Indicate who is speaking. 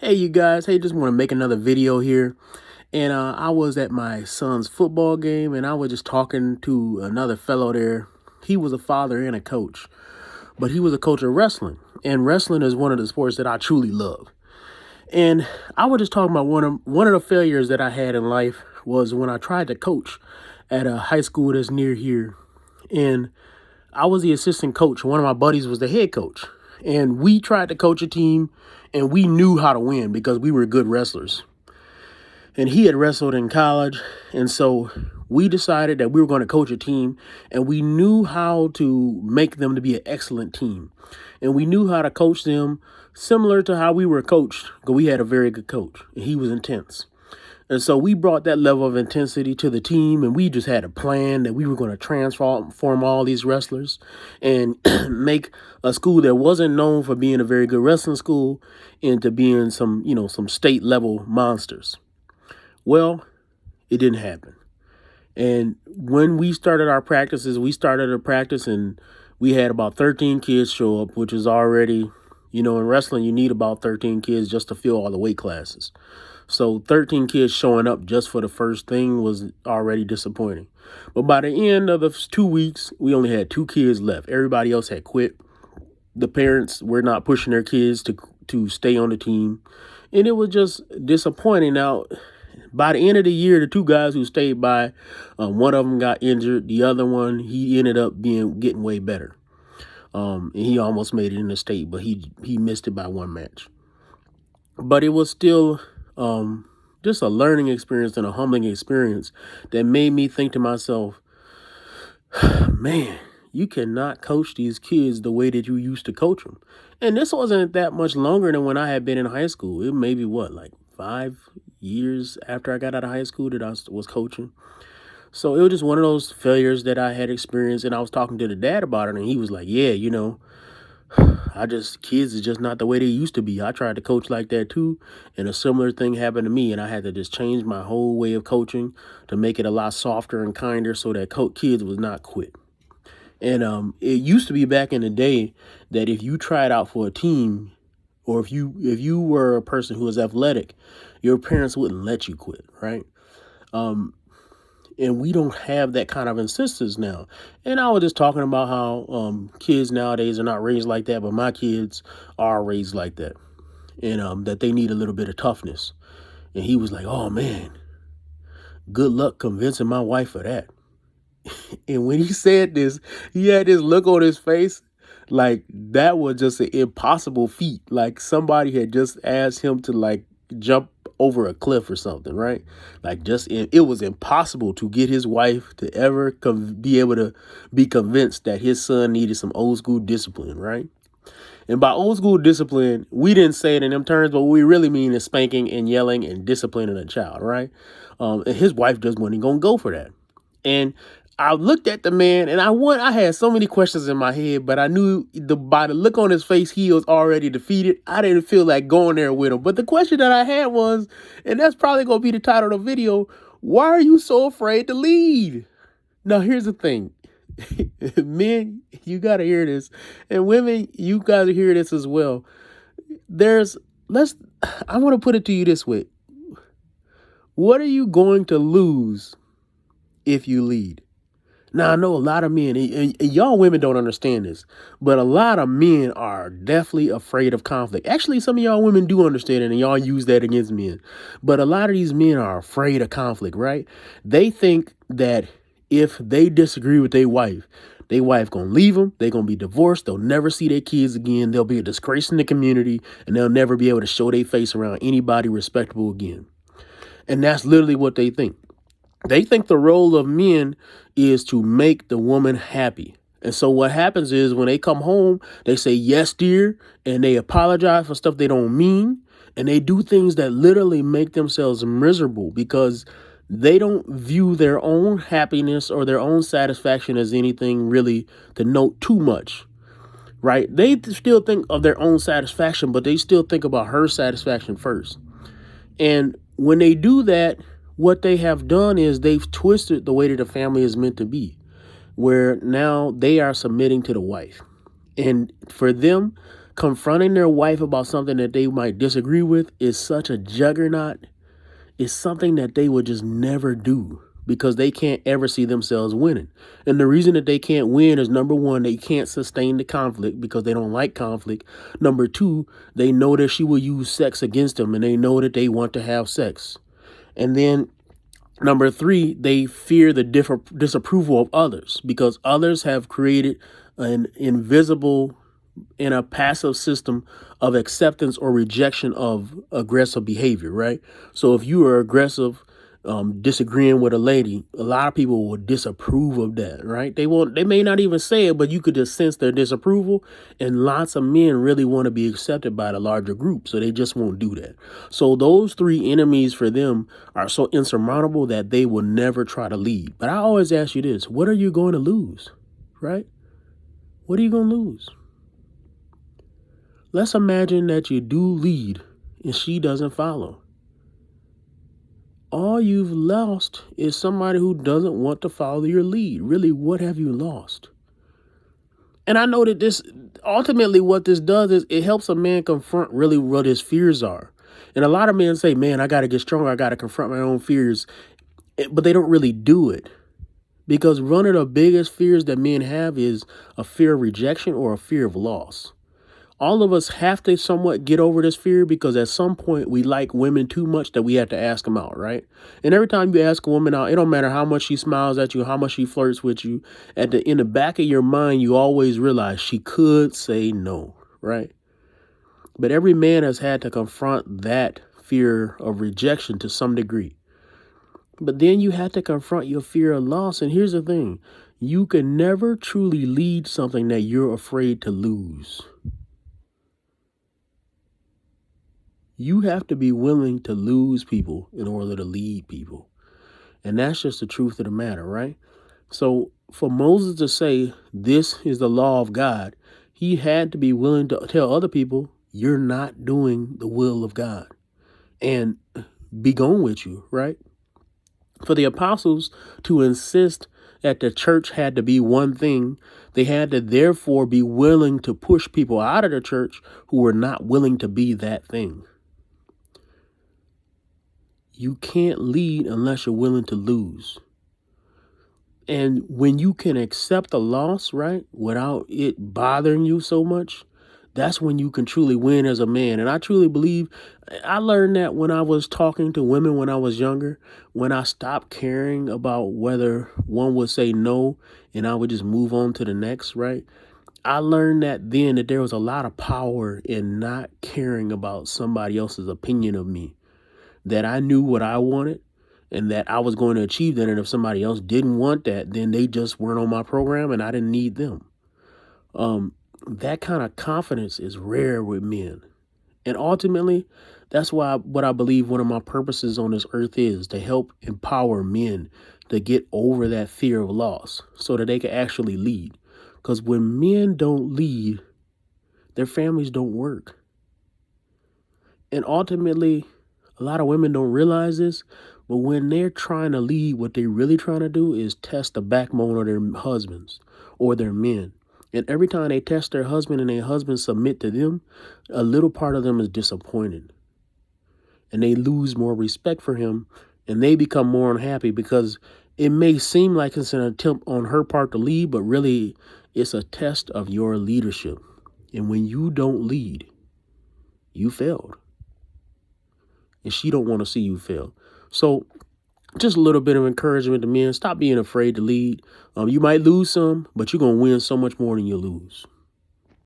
Speaker 1: Hey, you guys. Hey, just want to make another video here. And I was at my son's football game, and I was just talking to another fellow there. He was a father and a coach, but he was a coach of wrestling. And wrestling is one of the sports that I truly love. And I was just talking about one of the failures that I had in life was when I tried to coach at a high school that's near here. And I was the assistant coach. One of my buddies was the head coach. And we tried to coach a team, and we knew how to win because we were good wrestlers. And he had wrestled in college. And so we decided that we were going to coach a team, and we knew how to make them to be an excellent team. And we knew how to coach them similar to how we were coached, because we had a very good coach, and he was intense. And so we brought that level of intensity to the team, and we just had a plan that we were going to transform all these wrestlers and make a school that wasn't known for being a very good wrestling school into being some state level monsters. Well, it didn't happen. And when we started our practices, we started a practice and we had about 13 kids show up, which is already, in wrestling, you need about 13 kids just to fill all the weight classes. So 13 kids showing up just for the first thing was already disappointing. But by the end of the 2 weeks, we only had 2 kids left. Everybody else had quit. The parents were not pushing their kids to stay on the team. And it was just disappointing. Now, by the end of the year, the 2 guys who stayed by, one of them got injured. The other one, he ended up getting way better. And he almost made it in the state, but he missed it by 1 match. But it was still just a learning experience and a humbling experience that made me think to myself, man, you cannot coach these kids the way that you used to coach them. And this wasn't that much longer than when I had been in high school. It may be like 5 years after I got out of high school that I was coaching. So it was just one of those failures that I had experienced. And I was talking to the dad about it, and he was like, yeah, kids is just not the way they used to be. I tried to coach like that too, and a similar thing happened to me, and I had to just change my whole way of coaching to make it a lot softer and kinder so that kids would not quit. And it used to be back in the day that if you tried out for a team, or if you were a person who was athletic, your parents wouldn't let you quit, right? And we don't have that kind of insistence now. And I was just talking about how kids nowadays are not raised like that, but my kids are raised like that. And that they need a little bit of toughness. And he was like, oh, man, good luck convincing my wife of that. And when he said this, he had this look on his face like that was just an impossible feat. Like somebody had just asked him to jump over a cliff or something, right? It was impossible to get his wife to ever be able to be convinced that his son needed some old school discipline, right? And by old school discipline, we didn't say it in them terms, but what we really mean is spanking and yelling and disciplining a child, right? And his wife just wasn't going to go for that. And I looked at the man, and I had so many questions in my head, but I knew by the look on his face, he was already defeated. I didn't feel like going there with him. But the question that I had was, and that's probably going to be the title of the video, why are you so afraid to lead? Now, here's the thing. Men, you got to hear this. And women, you got to hear this as well. I want to put it to you this way. What are you going to lose if you lead? Now, I know a lot of men, and y'all women don't understand this, but a lot of men are definitely afraid of conflict. Actually, some of y'all women do understand it, and y'all use that against men. But a lot of these men are afraid of conflict, right? They think that if they disagree with their wife going to leave them, they're going to be divorced, they'll never see their kids again, they'll be a disgrace in the community, and they'll never be able to show their face around anybody respectable again. And that's literally what they think. They think the role of men is to make the woman happy. And so what happens is when they come home, they say, yes, dear, and they apologize for stuff they don't mean. And they do things that literally make themselves miserable because they don't view their own happiness or their own satisfaction as anything really to note too much, right? They still think of their own satisfaction, but they still think about her satisfaction first. And when they do that, what they have done is they've twisted the way that the family is meant to be, where now they are submitting to the wife. And for them, Confronting their wife about something that they might disagree with is such a juggernaut. It's something that they would just never do because they can't ever see themselves winning. And the reason that they can't win is, number one, they can't sustain the conflict because they don't like conflict. Number two, they know that she will use sex against them and they know that they want to have sex. And then number three, they fear the disapproval of others because others have created an invisible and a passive system of acceptance or rejection of aggressive behavior, right? So if you are aggressive, disagreeing with a lady, a lot of people will disapprove of that, right? They may not even say it, but you could just sense their disapproval. And lots of men really want to be accepted by the larger group, so they just won't do that. So those three enemies for them are so insurmountable that they will never try to lead. But I always ask you this: what are you going to lose, right? What are you going to lose? Let's imagine that you do lead and she doesn't follow. All you've lost is somebody who doesn't want to follow your lead. Really, what have you lost? And I know that this, ultimately what this does is it helps a man confront really what his fears are. And a lot of men say, man, I got to get stronger. I got to confront my own fears. But they don't really do it. Because one of the biggest fears that men have is a fear of rejection or a fear of loss. All of us have to somewhat get over this fear because at some point we like women too much that we have to ask them out, right? And every time you ask a woman out, it don't matter how much she smiles at you, how much she flirts with you. In the back of your mind, you always realize she could say no, right? But every man has had to confront that fear of rejection to some degree. But then you have to confront your fear of loss. And here's the thing: you can never truly lead something that you're afraid to lose. You have to be willing to lose people in order to lead people. And that's just the truth of the matter, right? So for Moses to say, this is the law of God, he had to be willing to tell other people, you're not doing the will of God, and be gone with you, right? For the apostles to insist that the church had to be one thing, they had to therefore be willing to push people out of the church who were not willing to be that thing. You can't lead unless you're willing to lose. And when you can accept the loss, right, without it bothering you so much, that's when you can truly win as a man. And I truly believe I learned that when I was talking to women when I was younger, when I stopped caring about whether one would say no and I would just move on to the next, right? I learned that then that there was a lot of power in not caring about somebody else's opinion of me. That I knew what I wanted and that I was going to achieve that. And if somebody else didn't want that, then they just weren't on my program and I didn't need them. That kind of confidence is rare with men. And ultimately, that's why what I believe one of my purposes on this earth is to help empower men to get over that fear of loss so that they can actually lead. Because when men don't lead, their families don't work. And ultimately, a lot of women don't realize this, but when they're trying to lead, what they're really trying to do is test the backbone of their husbands or their men. And every time they test their husband and their husband submit to them, a little part of them is disappointed. And they lose more respect for him and they become more unhappy because it may seem like it's an attempt on her part to lead, but really it's a test of your leadership. And when you don't lead, you failed. And she don't want to see you fail. So just a little bit of encouragement to men. Stop being afraid to lead. You might lose some, but you're going to win so much more than you lose.